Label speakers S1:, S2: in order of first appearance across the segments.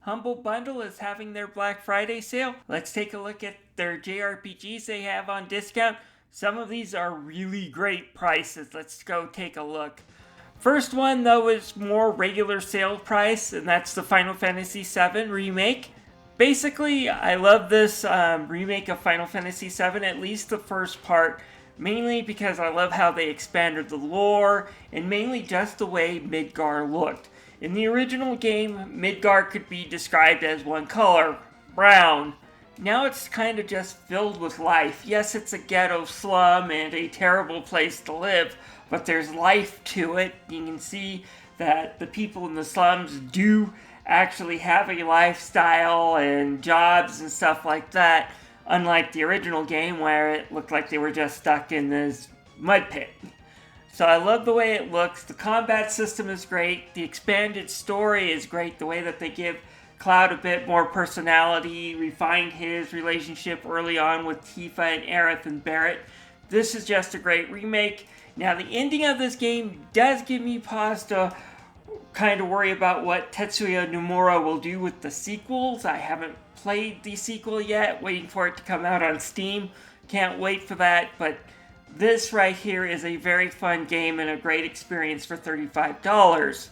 S1: Humble Bundle is having their Black Friday sale. Let's take a look at their JRPGs they have on discount. Some of these are really great prices. Let's go take a look. First one, though, is more regular sale price, and that's the Final Fantasy VII Remake. Basically, I love this remake of Final Fantasy VII, at least the first part, mainly because I love how they expanded the lore, and mainly just the way Midgar looked. In the original game, Midgar could be described as one color, brown. Now it's kind of just filled with life. Yes, it's a ghetto slum and a terrible place to live, but there's life to it. You can see that the people in the slums do actually have a lifestyle and jobs and stuff like that, unlike the original game where it looked like they were just stuck in this mud pit. So I love the way it looks. The combat system is great. The expanded story is great. The way that they give Cloud a bit more personality, refined his relationship early on with Tifa and Aerith and Barrett. This is just a great remake. Now the ending of this game does give me pause to kind of worry about what Tetsuya Nomura will do with the sequels. I haven't played the sequel yet, waiting for it to come out on Steam. Can't wait for that, but this right here is a very fun game and a great experience for $35.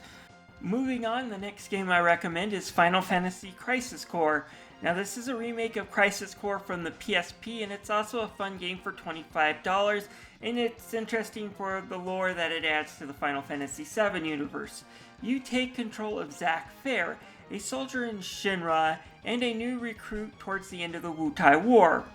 S1: Moving on, the next game I recommend is Final Fantasy Crisis Core. Now this is a remake of Crisis Core from the PSP, and it's also a fun game for $25, and it's interesting for the lore that it adds to the Final Fantasy VII universe. You take control of Zack Fair, a soldier in Shinra, and a new recruit towards the end of the Wutai War.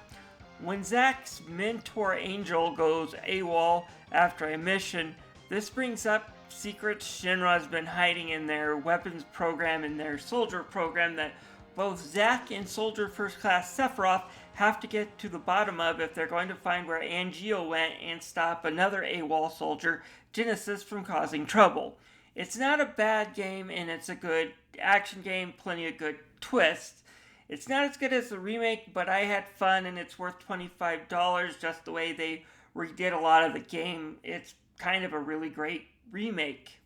S1: When Zack's mentor Angel goes AWOL after a mission, this brings up secrets Shinra's been hiding in their weapons program and their soldier program that both Zack and Soldier First Class Sephiroth have to get to the bottom of if they're going to find where Angeal went and stop another AWOL soldier, Genesis, from causing trouble. It's not a bad game, and it's a good action game, plenty of good twists. It's not as good as the remake, but I had fun, and it's worth $25 just the way they redid a lot of the game. It's kind of a really great remake.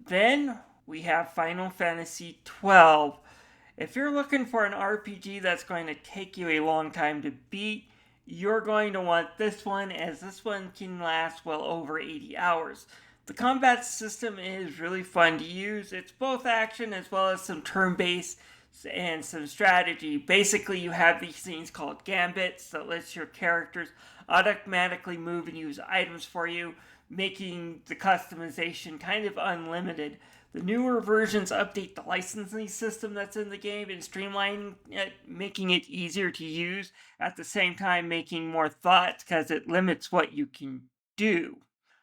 S1: Then we have Final Fantasy XII. If you're looking for an RPG that's going to take you a long time to beat, you're going to want this one, as this one can last well over 80 hours. The combat system is really fun to use. It's both action as well as some turn-based and some strategy. Basically, you have these things called gambits that lets your characters automatically move and use items for you, making the customization kind of unlimited. The newer versions update the licensing system that's in the game and streamlining it, making it easier to use, at the same time making more thoughts because it limits what you can do.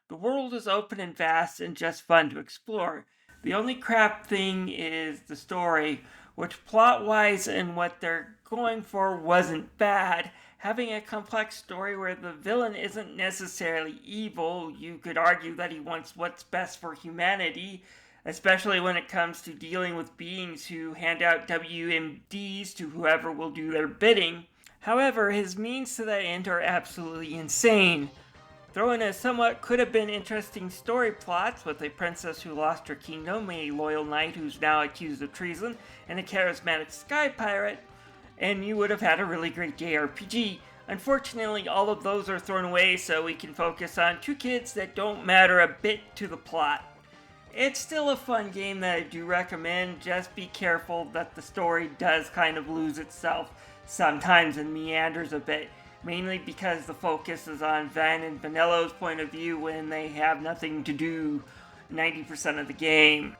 S1: The world is open and vast and just fun to explore. The only crap thing is the story, which plot-wise and what they're going for wasn't bad. Having a complex story where the villain isn't necessarily evil, you could argue that he wants what's best for humanity, especially when it comes to dealing with beings who hand out WMDs to whoever will do their bidding. However, his means to that end are absolutely insane. Throw in a somewhat could have been interesting story plots with a princess who lost her kingdom, a loyal knight who's now accused of treason, and a charismatic sky pirate, and you would have had a really great JRPG. Unfortunately, all of those are thrown away so we can focus on two kids that don't matter a bit to the plot. It's still a fun game that I do recommend. Just be careful that the story does kind of lose itself sometimes and meanders a bit, mainly because the focus is on Van and Vanello's point of view when they have nothing to do 90% of the game.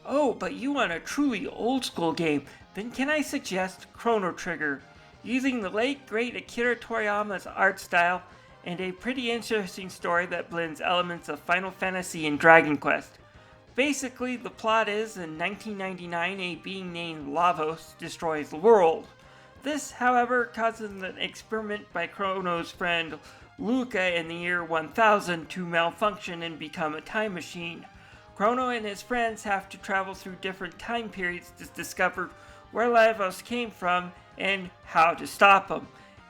S1: Oh, but you want a truly old school game? Then can I suggest Chrono Trigger? Using the late great Akira Toriyama's art style and a pretty interesting story that blends elements of Final Fantasy and Dragon Quest. Basically, the plot is, in 1999, a being named Lavos destroys the world. This, however, causes an experiment by Chrono's friend Luca in the year 1000 to malfunction and become a time machine. Chrono and his friends have to travel through different time periods to discover where Lavos came from and how to stop him.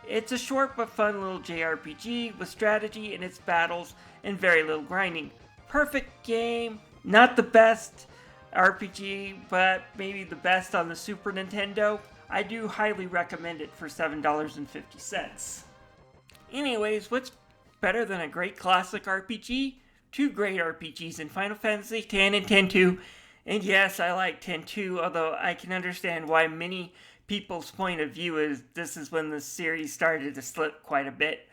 S1: It's a short but fun little JRPG with strategy in its battles and very little grinding. Perfect game, not the best, RPG, but maybe the best on the Super Nintendo. I do highly recommend it for $7.50. Anyways, what's better than a great classic RPG? Two great RPGs in Final Fantasy X and X-2. And yes, I like X-2, although I can understand why many people's point of view is this is when the series started to slip quite a bit.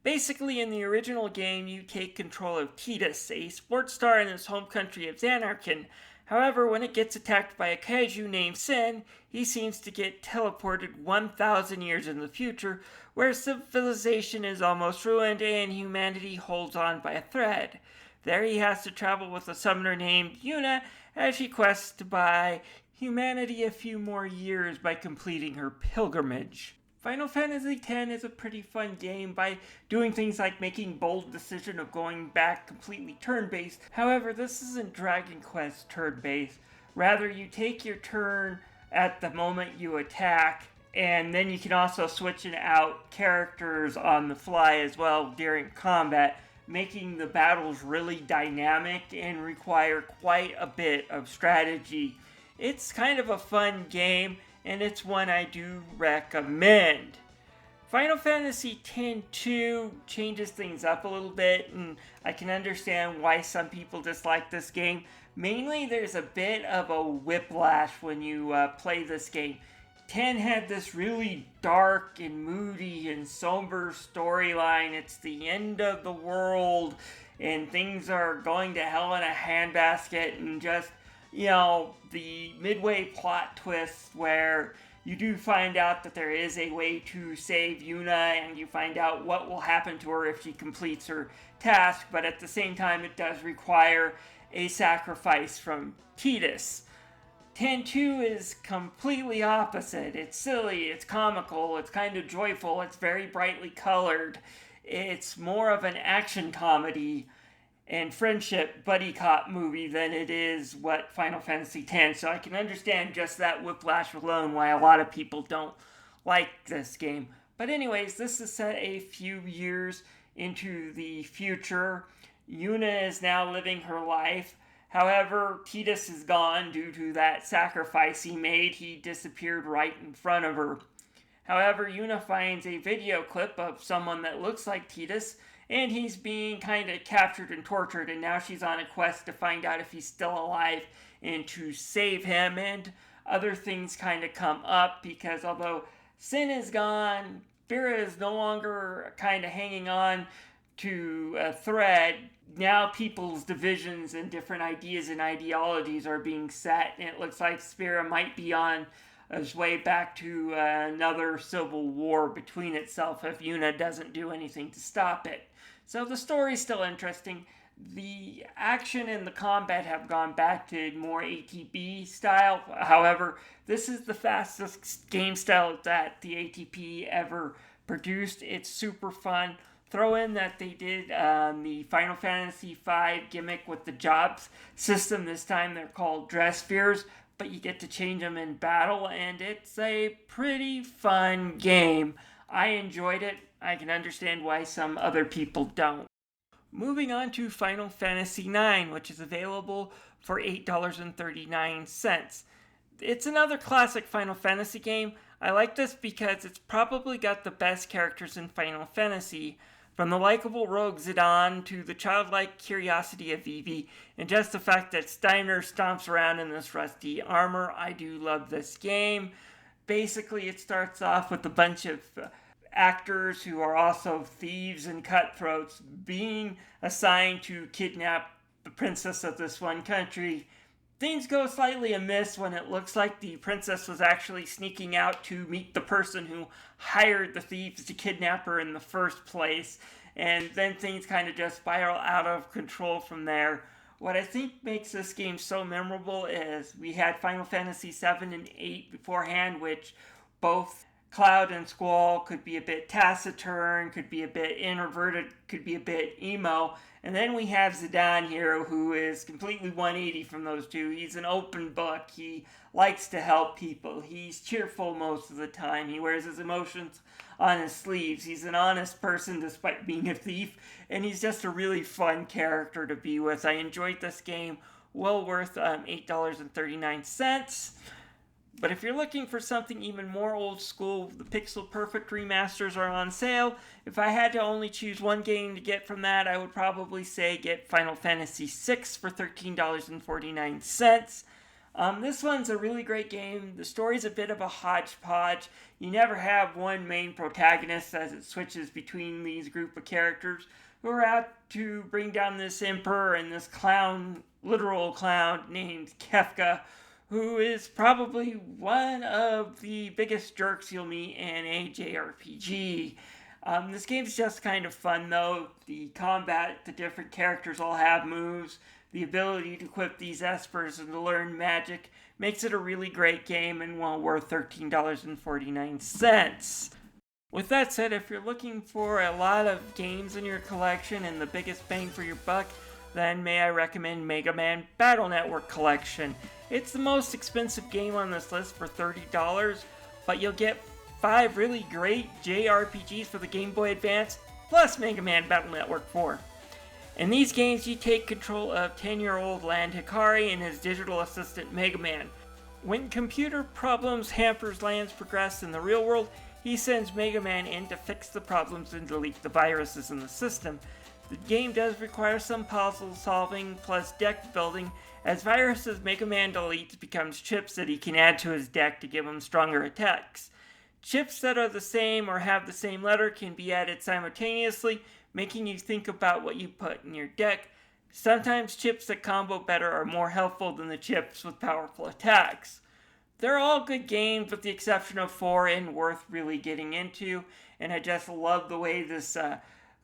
S1: Basically, in the original game, you take control of Tidus, a sports star in his home country of Zanarkand. However, when it gets attacked by a kaiju named Sin, he seems to get teleported 1,000 years in the future, where civilization is almost ruined and humanity holds on by a thread. There he has to travel with a summoner named Yuna as she quests to buy humanity a few more years by completing her pilgrimage. Final Fantasy X is a pretty fun game by doing things like making bold decision of going back completely turn-based. However, this isn't Dragon Quest turn-based. Rather, you take your turn at the moment you attack, and then you can also switch out characters on the fly as well during combat, making the battles really dynamic and require quite a bit of strategy. It's kind of a fun game, and it's one I do recommend. Final Fantasy X-2 changes things up a little bit, and I can understand why some people dislike this game. Mainly, there's a bit of a whiplash when you play this game. 10 had this really dark and moody and somber storyline. It's the end of the world, and things are going to hell in a handbasket, and just, the midway plot twist where you do find out that there is a way to save Yuna, and you find out what will happen to her if she completes her task, but at the same time it does require a sacrifice from Tidus. X-2 is completely opposite. It's silly, it's comical, it's kind of joyful, it's very brightly colored. It's more of an action comedy and friendship buddy cop movie than it is what Final Fantasy X. So I can understand just that whiplash alone why a lot of people don't like this game. But anyways, this is set a few years into the future. Yuna is now living her life. However, Tidus is gone due to that sacrifice he made. He disappeared right in front of her. However, Yuna finds a video clip of someone that looks like Tidus, and he's being kind of captured and tortured, and now she's on a quest to find out if he's still alive and to save him, and other things kind of come up because although Sin is gone, Vera is no longer kind of hanging on to a thread. Now people's divisions and different ideas and ideologies are being set, and it looks like Spira might be on his way back to another civil war between itself if Yuna doesn't do anything to stop it. So the story's still interesting. The action and the combat have gone back to more ATB style. However, this is the fastest game style that the ATP ever produced. It's super fun. Throw in that they did the Final Fantasy V gimmick with the jobs system. This time they're called dress spheres, but you get to change them in battle, and it's a pretty fun game. I enjoyed it. I can understand why some other people don't. Moving on to Final Fantasy IX, which is available for $8.39. It's another classic Final Fantasy game. I like this because it's probably got the best characters in Final Fantasy. From the likable rogue Zidane to the childlike curiosity of Vivi, and just the fact that Steiner stomps around in this rusty armor, I do love this game. Basically, it starts off with a bunch of actors who are also thieves and cutthroats being assigned to kidnap the princess of this one country. Things go slightly amiss when it looks like the princess was actually sneaking out to meet the person who hired the thieves to kidnap her in the first place, and then things kind of just spiral out of control from there. What I think makes this game so memorable is we had Final Fantasy 7 and 8 beforehand, which both Cloud and Squall could be a bit taciturn, could be a bit introverted, could be a bit emo. And then we have Zidane here, who is completely 180 from those two. He's an open book. He likes to help people. He's cheerful most of the time. He wears his emotions on his sleeves. He's an honest person despite being a thief. And he's just a really fun character to be with. I enjoyed this game well worth $8.39. But if you're looking for something even more old school, the Pixel Perfect remasters are on sale. If I had to only choose one game to get from that, I would probably say get Final Fantasy VI for $13.49. This one's a really great game. The story's a bit of a hodgepodge. You never have one main protagonist as it switches between these group of characters who are out to bring down this emperor and this clown, literal clown named Kefka, who is probably one of the biggest jerks you'll meet in a JRPG. This game's just kind of fun though. The combat, the different characters all have moves, the ability to equip these espers and to learn magic makes it a really great game and well worth $13.49. With that said, if you're looking for a lot of games in your collection and the biggest bang for your buck, then may I recommend Mega Man Battle Network Collection. It's the most expensive game on this list for $30, but you'll get 5 really great JRPGs for the Game Boy Advance, plus Mega Man Battle Network 4. In these games, you take control of 10-year-old Land Hikari and his digital assistant Mega Man. When computer problems hampers Land's progress in the real world, he sends Mega Man in to fix the problems and delete the viruses in the system. The game does require some puzzle solving plus deck building, as viruses Mega Man deletes becomes chips that he can add to his deck to give him stronger attacks. Chips that are the same or have the same letter can be added simultaneously, making you think about what you put in your deck. Sometimes chips that combo better are more helpful than the chips with powerful attacks. They're all good games with the exception of 4 and worth really getting into, and I just love the way this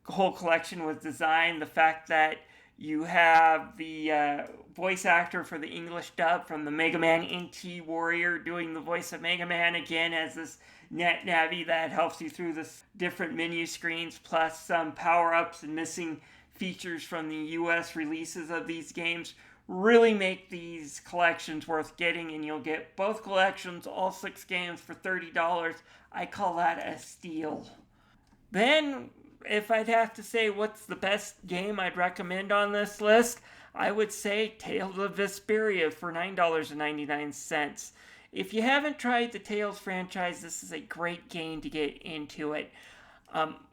S1: whole collection was designed. The fact that you have the voice actor for the English dub from the Mega Man NT Warrior doing the voice of Mega Man again as this net navy that helps you through the different menu screens, plus some power-ups and missing features from the US releases of these games really make these collections worth getting, and you'll get both collections, all 6 games for $30. I call that a steal. Then, if I'd have to say what's the best game I'd recommend on this list, I would say Tales of Vesperia for $9.99. If you haven't tried the Tales franchise, this is a great game to get into it.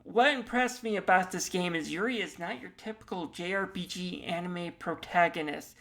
S1: What impressed me about this game is Yuri is not your typical JRPG anime protagonist.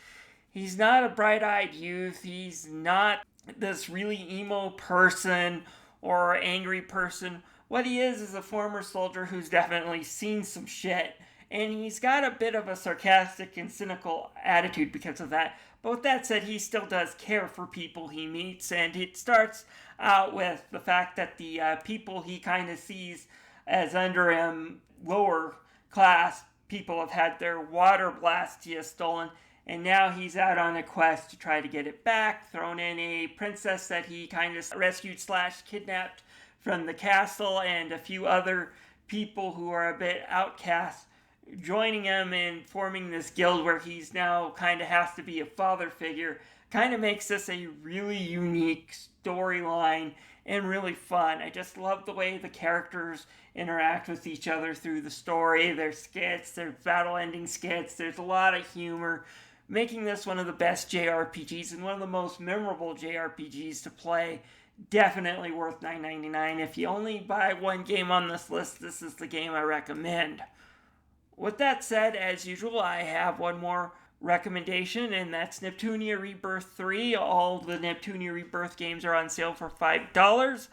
S1: He's not a bright-eyed youth. He's not this really emo person or angry person. What he is a former soldier who's definitely seen some shit. And he's got a bit of a sarcastic and cynical attitude because of that. But with that said, he still does care for people he meets. And it starts out with the fact that the people he kind of sees as under him, lower class people, have had their water blastia stolen. And now he's out on a quest to try to get it back. Thrown in a princess that he kind of rescued / kidnapped from the castle, and a few other people who are a bit outcast joining him and forming this guild where he's now kind of has to be a father figure. Kind of makes this a really unique storyline and really fun. I just love the way the characters interact with each other through the story. There's skits, there's battle ending skits, there's a lot of humor, making this one of the best JRPGs and one of the most memorable JRPGs to play. Definitely worth $9.99. If you only buy one game on this list, this is the game I recommend. With that said, as usual, I have one more recommendation, and that's Neptunia Rebirth 3. All the Neptunia Rebirth games are on sale for $5.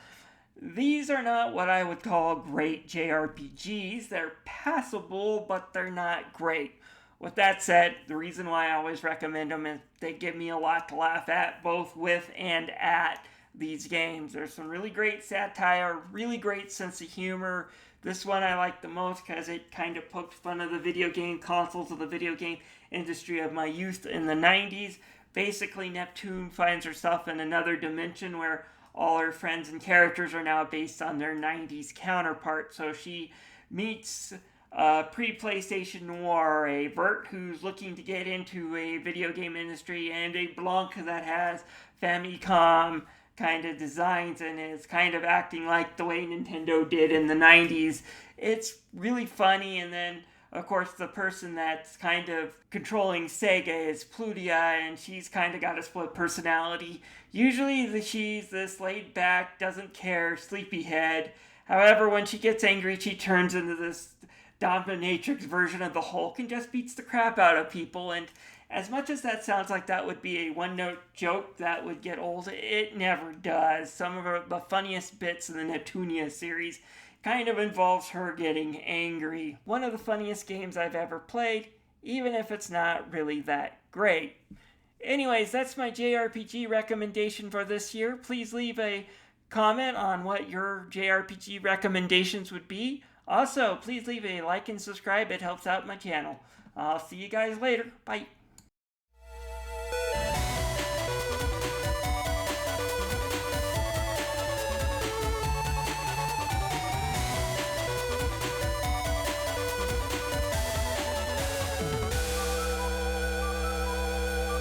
S1: These are not what I would call great JRPGs. They're passable, but they're not great. With that said, the reason why I always recommend them is they give me a lot to laugh at, both with and at these games. There's some really great satire, really great sense of humor. This one I like the most because it kind of poked fun of the video game consoles of the video game industry of my youth in the 90s. Basically, Neptune finds herself in another dimension where all her friends and characters are now based on their 90s counterparts. So she meets pre-PlayStation Noir, a Vert who's looking to get into a video game industry, and a Blanc that has Famicom kind of designs and is kind of acting like the way Nintendo did in the 90s. It's really funny, and then Of course, the person that's kind of controlling Sega is Plutia, and she's kind of got a split personality. Usually, she's this laid back, doesn't care, sleepyhead. However, when she gets angry, she turns into this dominatrix version of the Hulk and just beats the crap out of people. And as much as that sounds like that would be a one-note joke that would get old, it never does. Some of the funniest bits in the Neptunia series kind of involves her getting angry. One of the funniest games I've ever played, even if it's not really that great. Anyways, that's my JRPG recommendation for this year. Please leave a comment on what your JRPG recommendations would be. Also, please leave a like and subscribe. It helps out my channel. I'll see you guys later. Bye.